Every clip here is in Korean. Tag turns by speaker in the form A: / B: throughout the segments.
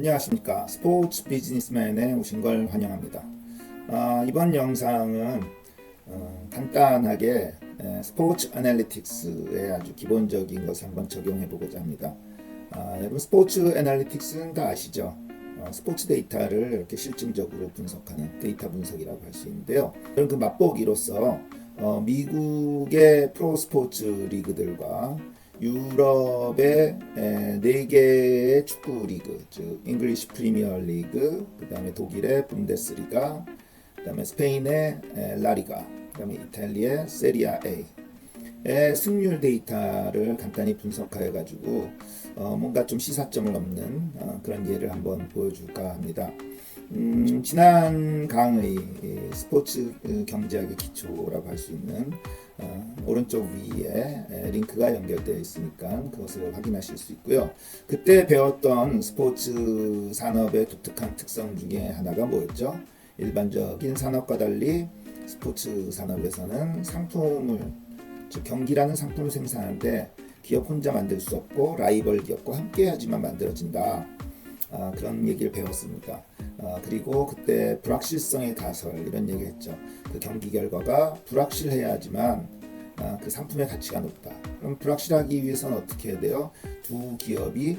A: 안녕하십니까. 스포츠 비즈니스맨에 오신 걸 환영합니다. 이번 영상은 간단하게 스포츠 애널리틱스의 아주 기본적인 것을 한번 적용해 보고자 합니다. 여러분 스포츠 애널리틱스는 다 아시죠? 스포츠 데이터를 이렇게 실증적으로 분석하는 데이터 분석이라고 할 수 있는데요. 그런 그 맛보기로서 미국의 프로 스포츠 리그들과 유럽의 4개의 축구 리그, 즉 잉글리시 프리미어 리그, 그 다음에 독일의 분데스리가, 그 다음에 스페인의 라리가, 그 다음에 이탈리아의 세리아 A의 승률 데이터를 간단히 분석해 가지고 뭔가 좀 시사점을 얻는 그런 예를 한번 보여줄까 합니다. 지난 강의 스포츠 경제학의 기초라고 할 수 있는 오른쪽 위에 링크가 연결되어 있으니까 그것을 확인하실 수 있고요. 그때 배웠던 스포츠 산업의 독특한 특성 중에 하나가 뭐였죠? 일반적인 산업과 달리 스포츠 산업에서는 상품을, 즉 경기라는 상품을 생산하는데 기업 혼자 만들 수 없고 라이벌 기업과 함께 해야지만 만들어진다. 그런 얘기를 배웠습니다. 그리고 그때 불확실성의 가설 이런 얘기했죠. 그 경기 결과가 불확실해야지만 그 상품의 가치가 높다. 그럼 불확실하기 위해서는 어떻게 해야 돼요? 두 개의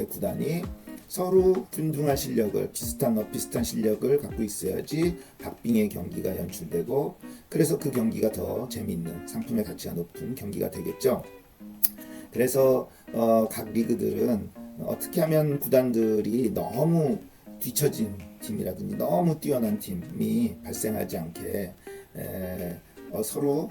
A: 구단이 서로 균등한 실력을, 비슷한 실력을 갖고 있어야지 박빙의 경기가 연출되고, 그래서 그 경기가 더 재미있는, 상품의 가치가 높은 경기가 되겠죠. 그래서 각 리그들은 어떻게 하면 구단들이 너무 뒤처진 팀이라든지 너무 뛰어난 팀이 발생하지 않게 서로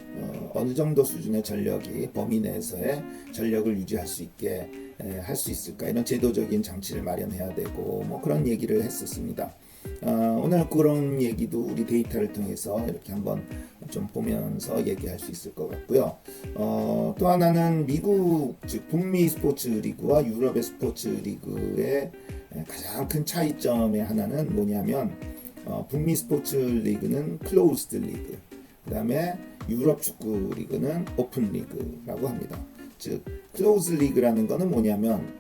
A: 어느 정도 수준의 전력이 범위 내에서의 전력을 유지할 수 있게 할 수 있을까, 이런 제도적인 장치를 마련해야 되고 뭐 그런 얘기를 했었습니다. 오늘 그런 얘기도 우리 데이터를 통해서 이렇게 한번 좀 보면서 얘기할 수 있을 것 같고요. 또 하나는 미국, 즉 북미 스포츠 리그와 유럽의 스포츠 리그의 가장 큰 차이점의 하나는 뭐냐면 북미 스포츠 리그는 클로즈드 리그, 그 다음에 유럽 축구 리그는 오픈 리그라고 합니다. 즉 클로즈 리그라는 거는 뭐냐면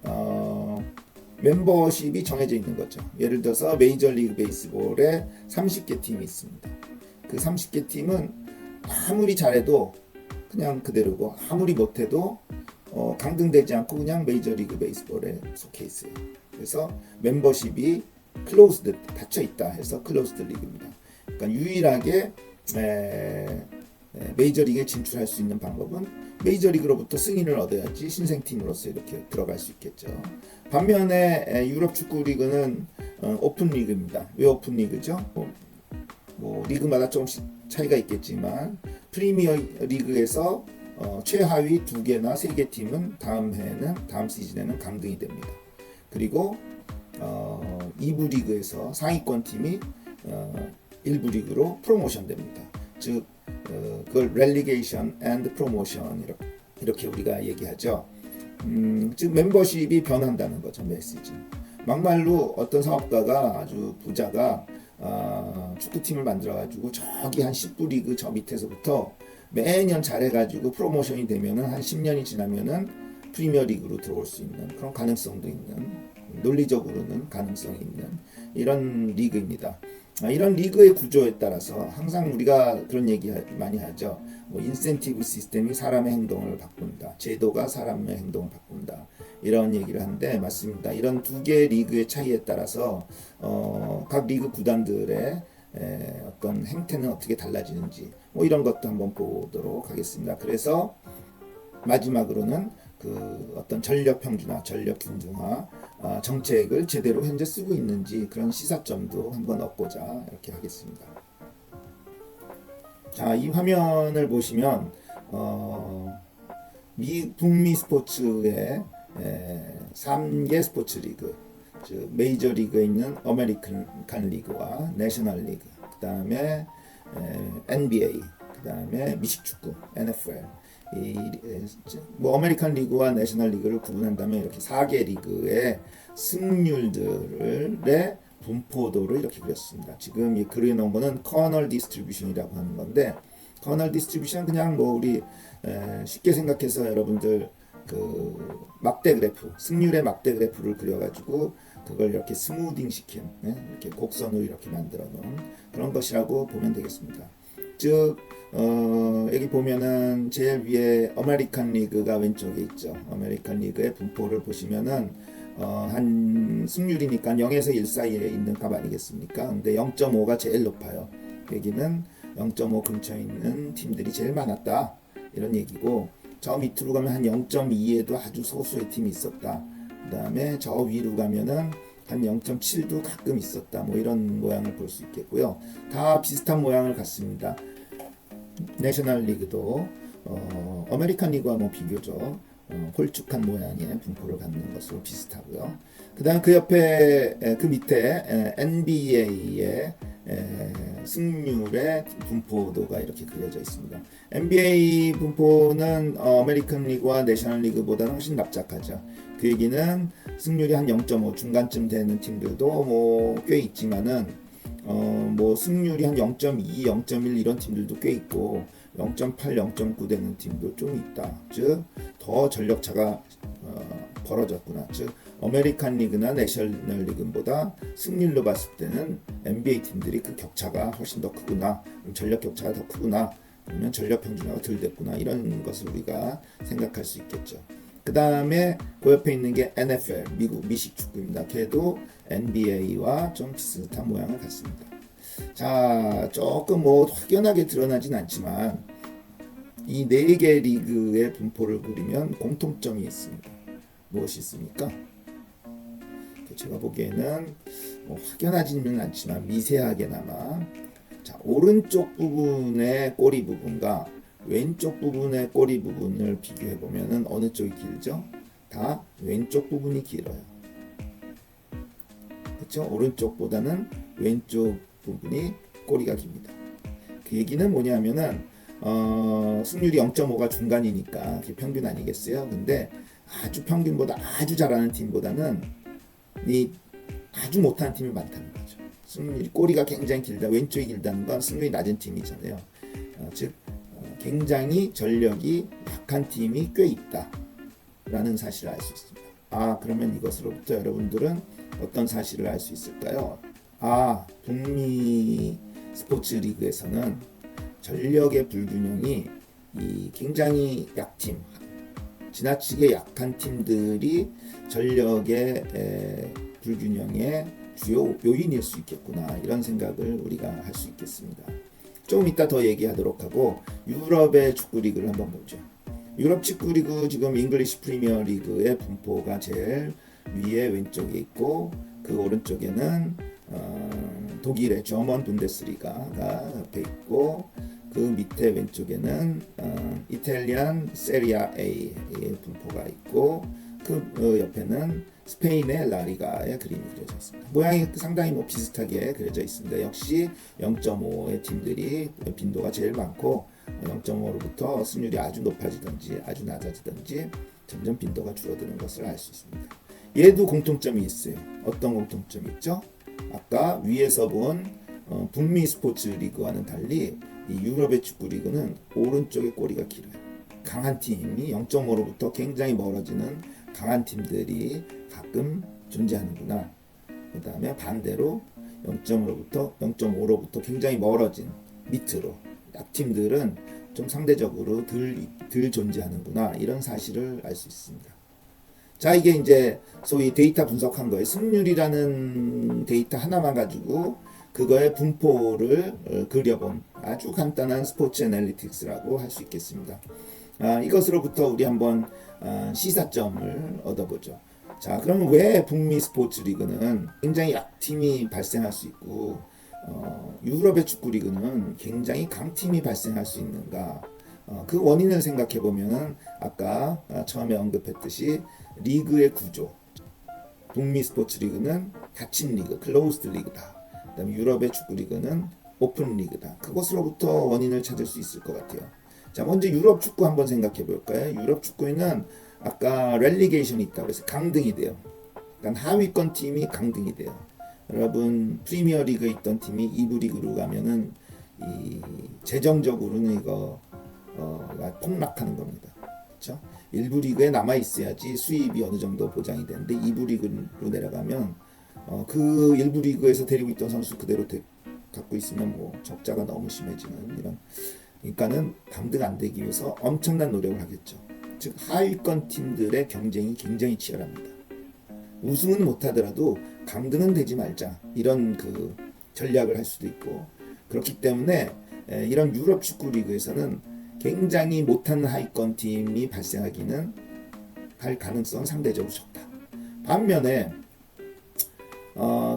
A: 멤버십이 정해져 있는 거죠. 예를 들어서 메이저리그 베이스볼에 30개 팀이 있습니다. 그 30개 팀은 아무리 잘해도 그냥 그대로고, 아무리 못해도 강등되지 않고 그냥 메이저리그 베이스볼에 속해 있어요. 그래서 멤버십이 클로즈드, 닫혀 있다 해서 클로즈드 리그입니다. 그러니까 유일하게 메이저리그에 진출할 수 있는 방법은 메이저리그로부터 승인을 얻어야지 신생팀으로서 이렇게 들어갈 수 있겠죠. 반면에 유럽 축구리그는 오픈 리그입니다. 왜 오픈 리그죠? 뭐 리그마다 조금씩 차이가 있겠지만 프리미어 리그에서 최하위 2개나 3개 팀은 다음 시즌에는 강등이 됩니다. 그리고 2부 리그에서 상위권 팀이 1부 리그로 프로모션 됩니다. 즉 그걸 relegation and promotion 이렇게 우리가 얘기하죠. 즉 멤버십이 변한다는 거죠. 매 시즌. 막말로 어떤 사업가가, 아주 부자가 축구팀을 만들어가지고 저기 한 10부 리그 저 밑에서부터 매년 잘해가지고 프로모션이 되면은 한 10년이 지나면은 프리미어 리그로 들어올 수 있는 그런 가능성도 있는, 논리적으로는 가능성이 있는 이런 리그입니다. 이런 리그의 구조에 따라서 항상 우리가 그런 얘기 많이 하죠. 뭐 인센티브 시스템이 사람의 행동을 바꾼다, 제도가 사람의 행동을 바꾼다, 이런 얘기를 하는데 맞습니다. 이런 두 개의 리그의 차이에 따라서 각 리그 구단들의 어떤 행태는 어떻게 달라지는지 뭐 이런 것도 한번 보도록 하겠습니다. 그래서 마지막으로는 그 어떤 전력 평준화, 전력 균등화 정책을 제대로 현재 쓰고 있는지 그런 시사점도 한번 얻고자 이렇게 하겠습니다. 자, 이 화면을 보시면 북미 스포츠의 3개 스포츠 리그, 즉 메이저 리그에 있는 아메리칸 리그와 내셔널 리그, 그 다음에 NBA, 그 다음에 미식축구 NFL, 뭐 아메리칸 리그와 내셔널 리그를 구분한다면 이렇게 4개 리그의 승률들의 분포도를 이렇게 그렸습니다. 지금 이 그려놓은 거는 커널 디스트리뷰션이라고 하는 건데, 커널 디스트리뷰션 그냥 뭐 우리 쉽게 생각해서 여러분들 그 막대 그래프, 승률의 막대 그래프를 그려가지고 그걸 이렇게 스무딩 시킨, 이렇게 곡선으로 이렇게 만들어 놓은 그런 것이라고 보면 되겠습니다. 즉 여기 보면은 제일 위에 아메리칸 리그가 왼쪽에 있죠. 아메리칸 리그의 분포를 보시면은 한 승률이니까 0에서 1 사이에 있는 값 아니겠습니까? 근데 0.5가 제일 높아요. 여기는 0.5 근처에 있는 팀들이 제일 많았다, 이런 얘기고, 저 밑으로 가면 한 0.2에도 아주 소수의 팀이 있었다. 그 다음에 저 위로 가면은 한 0.7도 가끔 있었다, 뭐 이런 모양을 볼 수 있겠고요. 다 비슷한 모양을 갖습니다. 내셔널 리그도 아메리칸 리그와 뭐 비교적 홀쭉한 모양의 분포를 갖는 것으로 비슷하고요. 그다음 그 옆에 그 밑에 NBA의 승률의 분포도가 이렇게 그려져 있습니다. NBA 분포는 아메리칸 리그와 내셔널 리그보다는 훨씬 납작하죠. 그 얘기는 승률이 한 0.5 중간쯤 되는 팀들도 뭐 꽤 있지만은 뭐 승률이 한 0.2, 0.1 이런 팀들도 꽤 있고 0.8, 0.9 되는 팀도 좀 있다. 즉 더 전력차가 벌어졌구나. 즉 아메리칸 리그나 내셔널 리그보다 승률로 봤을 때는 NBA 팀들이 그 격차가 훨씬 더 크구나. 전력 격차가 더 크구나. 그러면 전력 평준화가 덜 됐구나. 이런 것을 우리가 생각할 수 있겠죠. 그 다음에 그 옆에 있는 게 NFL, 미국 미식 축구입니다. 걔도 NBA와 좀 비슷한 모양을 갖습니다. 자, 조금 뭐 확연하게 드러나진 않지만 이 4개 리그의 분포를 그리면 공통점이 있습니다. 무엇이 있습니까? 제가 보기에는 뭐 확연하지는 않지만 미세하게나마, 자, 오른쪽 부분의 꼬리 부분과 왼쪽 부분의 꼬리 부분을 비교해 보면은 어느 쪽이 길죠? 다 왼쪽 부분이 길어요. 그렇죠? 오른쪽보다는 왼쪽 부분이 꼬리가 깁니다. 그 얘기는 뭐냐면은 승률이 0.5가 중간이니까 그게 평균 아니겠어요? 근데 아주 평균보다 아주 잘하는 팀보다는 이 아주 못하는 팀이 많다는 거죠. 승률이 꼬리가 굉장히 길다, 왼쪽이 길다는 건 승률이 낮은 팀이잖아요. 즉 굉장히 전력이 약한 팀이 꽤 있다라는 사실을 알 수 있습니다. 아, 그러면 이것으로부터 여러분들은 어떤 사실을 알 수 있을까요? 아, 북미 스포츠 리그에서는 전력의 불균형이 이 굉장히 약팀, 지나치게 약한 팀들이 전력의 불균형의 주요 요인일 수 있겠구나, 이런 생각을 우리가 할 수 있겠습니다. 조금 이따 더 얘기하도록 하고 유럽의 축구 리그를 한번 보죠. 유럽 축구 리그 지금 잉글리시 프리미어 리그의 분포가 제일 위에 왼쪽에 있고 그 오른쪽에는 독일의 저먼 분데스리가가 옆에 있고 그 밑에 왼쪽에는 이탈리안 세리아 A의 분포가 있고 그 옆에는 스페인의 라리가의 그림이 그려져 있습니다. 모양이 상당히 뭐 비슷하게 그려져 있습니다. 역시 0.5의 팀들이 빈도가 제일 많고 0.5로부터 승률이 아주 높아지든지 아주 낮아지든지 점점 빈도가 줄어드는 것을 알 수 있습니다. 얘도 공통점이 있어요. 어떤 공통점이 있죠? 아까 위에서 본 북미 스포츠 리그와는 달리 이 유럽의 축구 리그는 오른쪽에 꼬리가 길어요. 강한 팀이 0.5로부터 굉장히 멀어지는 강한 팀들이 가끔 존재하는구나. 그 다음에 반대로 0.5로부터 굉장히 멀어진 밑으로 약팀들은 좀 상대적으로 덜 존재하는구나, 이런 사실을 알 수 있습니다. 자, 이게 이제 소위 데이터 분석한 거예요. 승률이라는 데이터 하나만 가지고 그거의 분포를 그려본 아주 간단한 스포츠 애널리틱스라고 할 수 있겠습니다. 이것으로부터 우리 한번 시사점을 얻어보죠. 자, 그럼 왜 북미 스포츠 리그는 굉장히 약팀이 발생할 수 있고 유럽의 축구 리그는 굉장히 강팀이 발생할 수 있는가? 그 원인을 생각해 보면 아까 처음에 언급했듯이 리그의 구조, 북미 스포츠 리그는 닫힌 리그, 클로즈드 리그다. 그다음에 유럽의 축구 리그는 오픈 리그다. 그것으로부터 원인을 찾을 수 있을 것 같아요. 자, 먼저 유럽 축구 한번 생각해 볼까요? 유럽 축구에는 아까 렐리게이션이 있다고 해서 강등이 돼요. 그러니까 하위권 팀이 강등이 돼요. 여러분 프리미어 리그에 있던 팀이 2부 리그로 가면은 이 재정적으로는 이거 폭락하는 겁니다. 그렇죠? 1부 리그에 남아 있어야지 수입이 어느 정도 보장이 되는데 2부 리그로 내려가면 그 일부 리그에서 데리고 있던 선수 그대로 갖고 있으면 뭐 적자가 너무 심해지는 이런, 그러니까는 강등 안 되기 위해서 엄청난 노력을 하겠죠. 즉 하위권 팀들의 경쟁이 굉장히 치열합니다. 우승은 못하더라도 강등은 되지 말자, 이런 그 전략을 할 수도 있고, 그렇기 때문에 이런 유럽 축구 리그에서는 굉장히 못하는 하위권 팀이 발생하기는 할 가능성은 상대적으로 적다. 반면에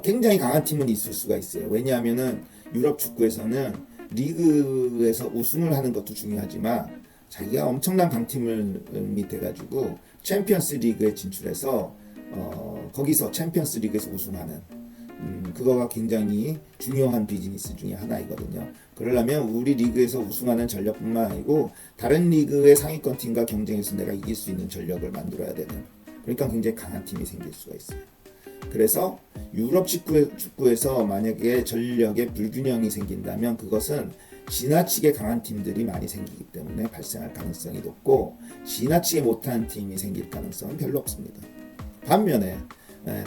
A: 굉장히 강한 팀은 있을 수가 있어요. 왜냐하면은 유럽 축구에서는 리그에서 우승을 하는 것도 중요하지만 자기가 엄청난 강팀을 밑해가지고 챔피언스 리그에 진출해서 거기서 챔피언스 리그에서 우승하는, 그거가 굉장히 중요한 비즈니스 중에 하나이거든요. 그러려면 우리 리그에서 우승하는 전력뿐만 아니고 다른 리그의 상위권 팀과 경쟁해서 내가 이길 수 있는 전력을 만들어야 되는, 그러니까 굉장히 강한 팀이 생길 수가 있어요. 그래서 유럽 축구에서 만약에 전력의 불균형이 생긴다면 그것은 지나치게 강한 팀들이 많이 생기기 때문에 발생할 가능성이 높고, 지나치게 못한 팀이 생길 가능성은 별로 없습니다. 반면에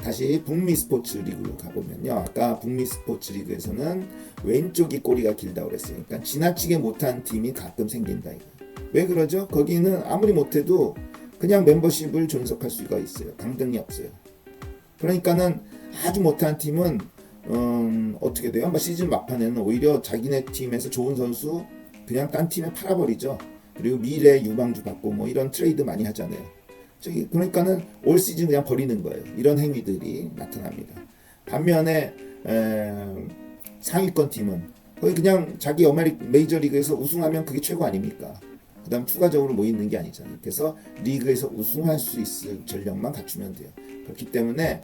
A: 다시 북미 스포츠 리그로 가보면요, 아까 북미 스포츠 리그에서는 왼쪽이 꼬리가 길다고 그랬어요. 그러니까 지나치게 못한 팀이 가끔 생긴다 이거. 왜 그러죠? 거기는 아무리 못해도 그냥 멤버십을 존속할 수가 있어요. 강등이 없어요. 그러니까는 아주 못한 팀은 어떻게 돼요? 시즌 막판에는 오히려 자기네 팀에서 좋은 선수 그냥 딴 팀에 팔아버리죠. 그리고 미래 유망주 받고 뭐 이런 트레이드 많이 하잖아요. 그러니까는 올 시즌 그냥 버리는 거예요. 이런 행위들이 나타납니다. 반면에 상위권 팀은 거의 그냥 자기 메이저리그에서 우승하면 그게 최고 아닙니까? 그 다음 추가적으로 뭐 있는 게 아니잖아요. 그래서 리그에서 우승할 수 있을 전력만 갖추면 돼요. 그렇기 때문에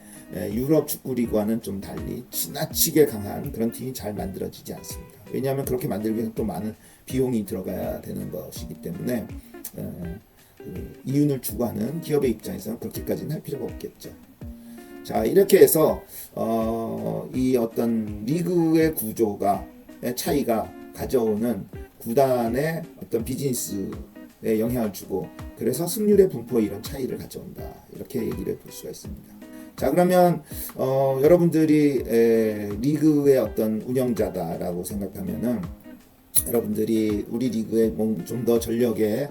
A: 유럽 축구 리그와는 좀 달리 지나치게 강한 그런 팀이 잘 만들어지지 않습니다. 왜냐하면 그렇게 만들기 위해서 또 많은 비용이 들어가야 되는 것이기 때문에 이윤을 추구하는 기업의 입장에서는 그렇게까지는 할 필요가 없겠죠. 자, 이렇게 해서 이 어떤 리그의 구조가 차이가 가져오는 구단의 어떤 비즈니스에 영향을 주고, 그래서 승률의 분포에 이런 차이를 가져온다, 이렇게 얘기를 볼 수가 있습니다. 자, 그러면 여러분들이 리그의 어떤 운영자다라고 생각하면은 여러분들이 우리 리그에 좀 더 전력의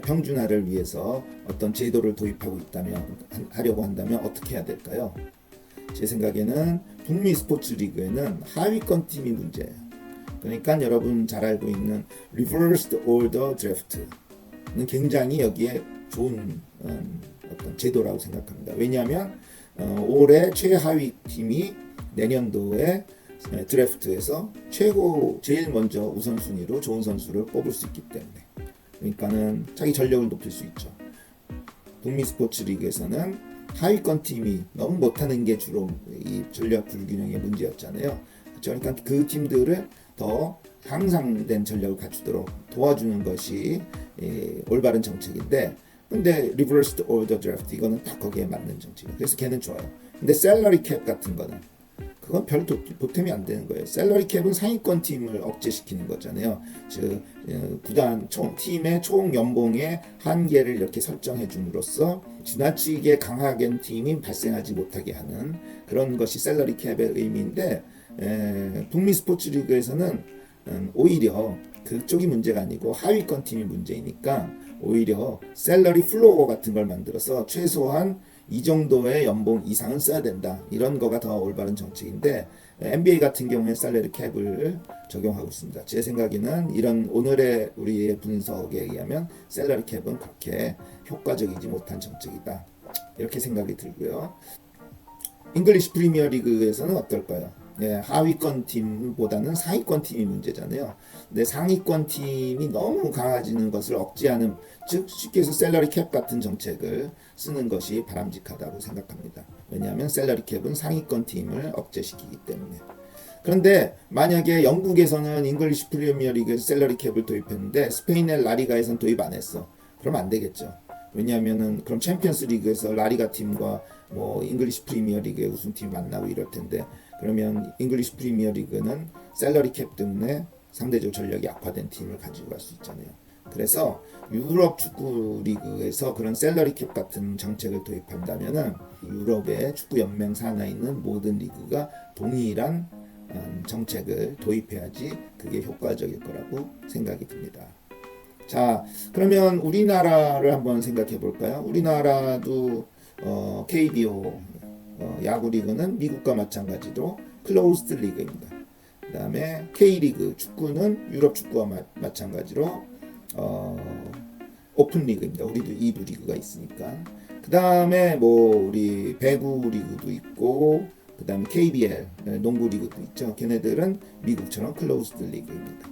A: 평준화를 위해서 어떤 제도를 도입하고 하려고 한다면 어떻게 해야 될까요? 제 생각에는 북미 스포츠 리그에는 하위권 팀이 문제예요. 그러니까 여러분 잘 알고 있는 Reversed Order Draft는 굉장히 여기에 좋은 어떤 제도라고 생각합니다. 왜냐하면 올해 최하위 팀이 내년도에 드래프트에서 제일 먼저 우선순위로 좋은 선수를 뽑을 수 있기 때문에, 그러니까는 자기 전력을 높일 수 있죠. 북미 스포츠 리그에서는 하위권 팀이 너무 못하는 게 주로 이 전력 불균형의 문제였잖아요. 그러니까 그 팀들을 더 향상된 전력을 갖추도록 도와주는 것이 올바른 정책인데, 근데 리버스 오더 드래프트 이거는 딱 거기에 맞는 정책이에요. 그래서 걔는 좋아요. 근데 셀러리 캡 같은 거는 그건 별 보탬이 안 되는 거예요. 셀러리 캡은 상위권 팀을 억제시키는 거잖아요. 즉 구단 팀의 총 연봉의 한계를 이렇게 설정해 줌으로써 지나치게 강하게 팀이 발생하지 못하게 하는 그런 것이 셀러리 캡의 의미인데, 북미 스포츠 리그에서는 오히려 그쪽이 문제가 아니고 하위권 팀이 문제이니까 오히려 셀러리 플로어 같은 걸 만들어서 최소한 이 정도의 연봉 이상은 써야 된다, 이런 거가 더 올바른 정책인데, NBA 같은 경우에 셀러리 캡을 적용하고 있습니다. 제 생각에는 이런 오늘의 우리의 분석에 의하면 셀러리 캡은 그렇게 효과적이지 못한 정책이다, 이렇게 생각이 들고요. 잉글리시 프리미어 리그에서는 어떨까요? 하위권 팀보다는 상위권 팀이 문제잖아요. 근데 상위권 팀이 너무 강해지는 것을 억제하는, 즉 쉽게 해서 셀러리 캡 같은 정책을 쓰는 것이 바람직하다고 생각합니다. 왜냐하면 셀러리 캡은 상위권 팀을 억제시키기 때문에. 그런데 만약에 영국에서는 잉글리시 프리미어 리그에서 셀러리 캡을 도입했는데 스페인의 라리가에서는 도입 안 했어. 그럼 안 되겠죠. 왜냐하면은 그럼 챔피언스 리그에서 라리가 팀과 뭐 잉글리시 프리미어 리그의 우승팀이 만나고 이럴 텐데, 그러면 잉글리시 프리미어 리그는 셀러리 캡 때문에 상대적 전력이 약화된 팀을 가지고 갈 수 있잖아요. 그래서 유럽 축구 리그에서 그런 셀러리 캡 같은 정책을 도입한다면은 유럽의 축구 연맹 산하에 있는 모든 리그가 동일한 정책을 도입해야지 그게 효과적일 거라고 생각이 듭니다. 자, 그러면 우리나라를 한번 생각해 볼까요? 우리나라도 KBO 야구 리그는 미국과 마찬가지로 클로즈드 리그입니다. 그다음에 K리그 축구는 유럽 축구와 마찬가지로 오픈 리그입니다. 우리도 2부 리그가 있으니까. 그다음에 뭐 우리 배구 리그도 있고 그다음에 KBL 농구 리그도 있죠. 걔네들은 미국처럼 클로즈드 리그입니다.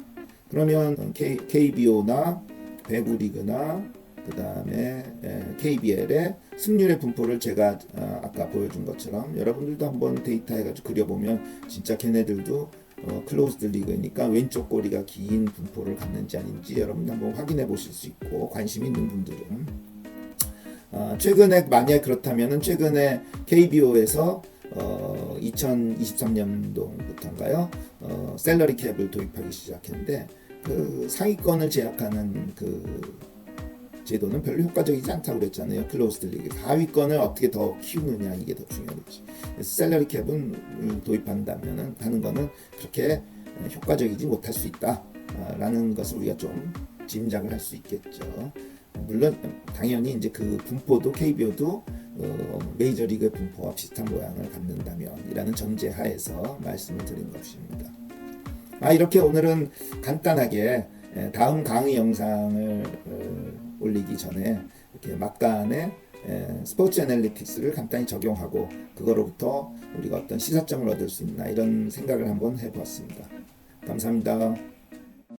A: 그러면 KBO나 배구 리그나 그다음에 KBL의 승률의 분포를 제가 아까 보여준 것처럼 여러분들도 한번 데이터 해가지고 그려보면 진짜 걔네들도 클로즈드 리그니까 왼쪽 꼬리가 긴 분포를 갖는지 아닌지 여러분 한번 확인해 보실 수 있고 관심 있는 분들은 최근에 만약 그렇다면은 최근에 KBO에서 2023년도부터인가요? 셀러리 캡을 도입하기 시작했는데 그 상위권을 제약하는 그 제도는 별로 효과적이지 않다고 그랬잖아요. 클로즈드 리그 하위권을 어떻게 더 키우느냐 이게 더 중요하겠지. 그래서 셀러리 캡은 도입한다면은 하는 거는 그렇게 효과적이지 못할 수 있다라는 것을 우리가 좀 짐작을 할 수 있겠죠. 물론 당연히 이제 그 분포도 KBO도 메이저리그 분포와 비슷한 모양을 갖는다면이라는 전제 하에서 말씀을 드린 것입니다. 이렇게 오늘은 간단하게 다음 강의 영상을 올리기 전에 이렇게 막간에 스포츠 애널리틱스를 간단히 적용하고 그거로부터 우리가 어떤 시사점을 얻을 수 있나 이런 생각을 한번 해보았습니다. 감사합니다.